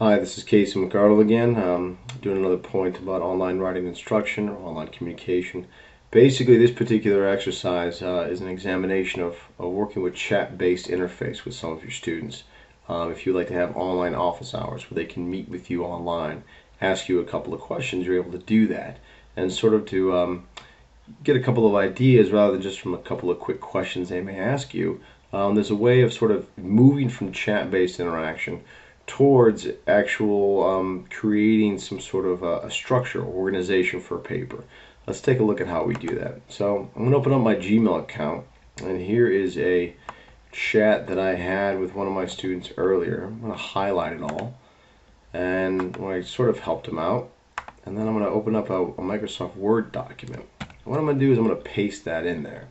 Hi, this is Casey McArdle again, doing another point about online writing instruction or online communication. Basically, this particular exercise is an examination of working with chat-based interface with some of your students. If you'd like to have online office hours where they can meet with you online, ask you a couple of questions, you're able to do that. And sort of to get a couple of ideas rather than just from a couple of quick questions they may ask you, there's a way of sort of moving from chat-based interaction towards actual creating some sort of a structure or organization for a paper. Let's take a look at how we do that. So I'm going to open up my Gmail account, and here is a chat that I had with one of my students earlier. I'm going to highlight it all, and I sort of helped him out, and then I'm going to open up a Microsoft Word document. What I'm going to do is I'm going to paste that in there.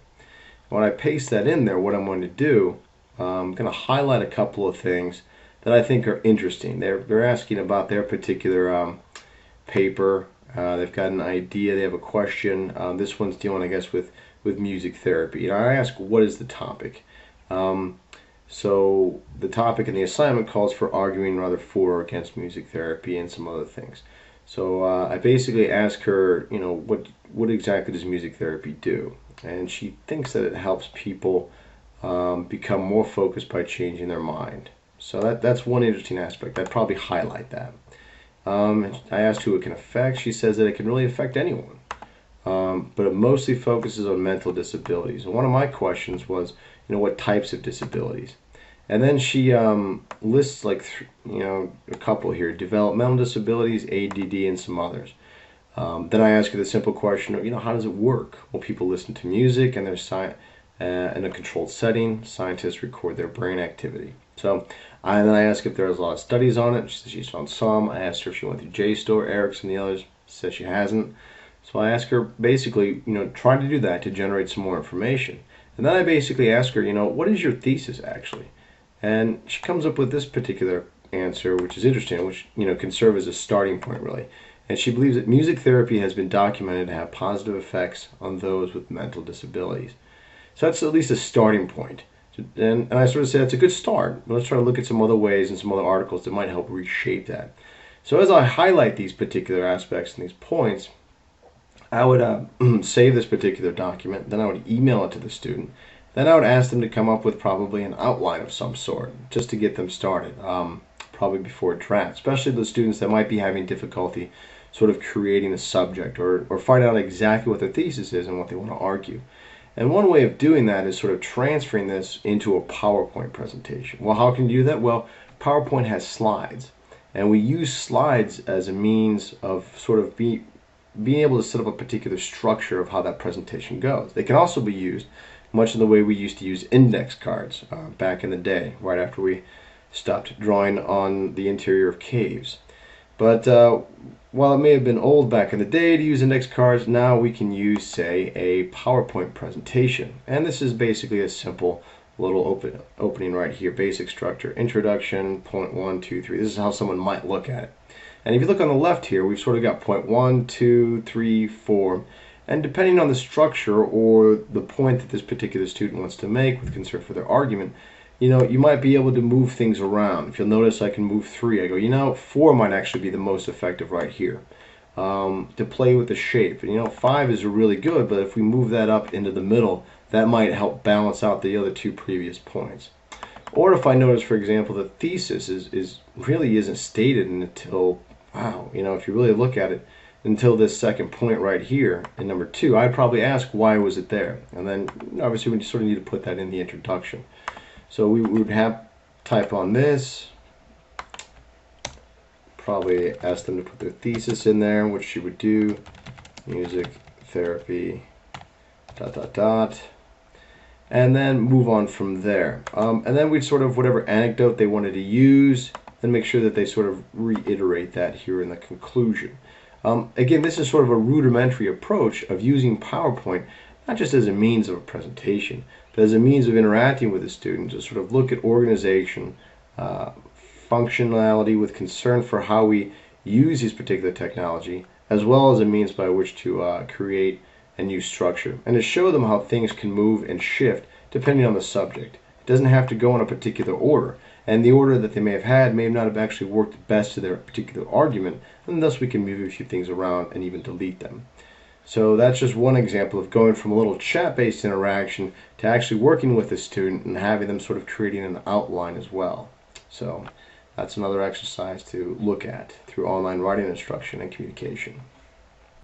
When I paste that in there, what I'm going to do, I'm going to highlight a couple of things that I think are interesting. They're asking about their particular paper. They've got an idea. They have a question. This one's dealing, I guess, with music therapy. And I ask, what is the topic? So the topic in the assignment calls for arguing rather for or against music therapy and some other things. So I basically ask her, what exactly does music therapy do? And she thinks that it helps people become more focused by changing their mind. So that's one interesting aspect. I'd probably highlight that. I asked who it can affect. She says that it can really affect anyone. But it mostly focuses on mental disabilities. And one of my questions was, what types of disabilities? And then she lists a couple here: developmental disabilities, ADD, and some others. Then I ask her the simple question, how does it work? Well, people listen to music and they're in a controlled setting. Scientists record their brain activity. So then I ask if there's a lot of studies on it. She says she's found some. I asked her if she went through JSTOR, Erickson, and the others. She says she hasn't. So I ask her basically, try to do that to generate some more information. And then I basically ask her, what is your thesis actually? And she comes up with this particular answer, which is interesting, which can serve as a starting point really. And she believes that music therapy has been documented to have positive effects on those with mental disabilities. So that's at least a starting point. And I sort of say that's a good start. Let's try to look at some other ways and some other articles that might help reshape that. So as I highlight these particular aspects and these points, I would save this particular document, then I would email it to the student. Then I would ask them to come up with probably an outline of some sort, just to get them started, probably before draft, especially the students that might be having difficulty sort of creating a subject or find out exactly what their thesis is and what they want to argue. And one way of doing that is sort of transferring this into a PowerPoint presentation. Well, how can you do that? Well, PowerPoint has slides, and we use slides as a means of sort of being able to set up a particular structure of how that presentation goes. They can also be used much in the way we used to use index cards back in the day, right after we stopped drawing on the interior of caves. But while it may have been old back in the day to use index cards, now we can use, say, a PowerPoint presentation. And this is basically a simple little opening right here. Basic structure, introduction, point 1, 2, 3. This is how someone might look at it. And if you look on the left here, we've sort of got point 1, 2, 3, 4. And depending on the structure or the point that this particular student wants to make with concern for their argument, you might be able to move things around. If you'll notice, I can move 3. I go, 4 might actually be the most effective right here to play with the shape. And 5 is really good, but if we move that up into the middle, that might help balance out the other 2 previous points. Or if I notice, for example, the thesis really isn't stated until, if you really look at it, until this second point right here in number 2, I'd probably ask why was it there? And then obviously we sort of need to put that in the introduction. So we would type on this, probably ask them to put their thesis in there, which she would do, music therapy, ... and then move on from there. And then we'd sort of, whatever anecdote they wanted to use, then make sure that they sort of reiterate that here in the conclusion. Again, this is sort of a rudimentary approach of using PowerPoint, not just as a means of a presentation, but as a means of interacting with the student to sort of look at organization, functionality with concern for how we use this particular technology, as well as a means by which to create a new structure, and to show them how things can move and shift depending on the subject, doesn't have to go in a particular order. And the order that they may have had may not have actually worked best to their particular argument, and thus we can move a few things around and even delete them. So that's just one example of going from a little chat-based interaction to actually working with a student and having them sort of creating an outline as well. So that's another exercise to look at through online writing instruction and communication.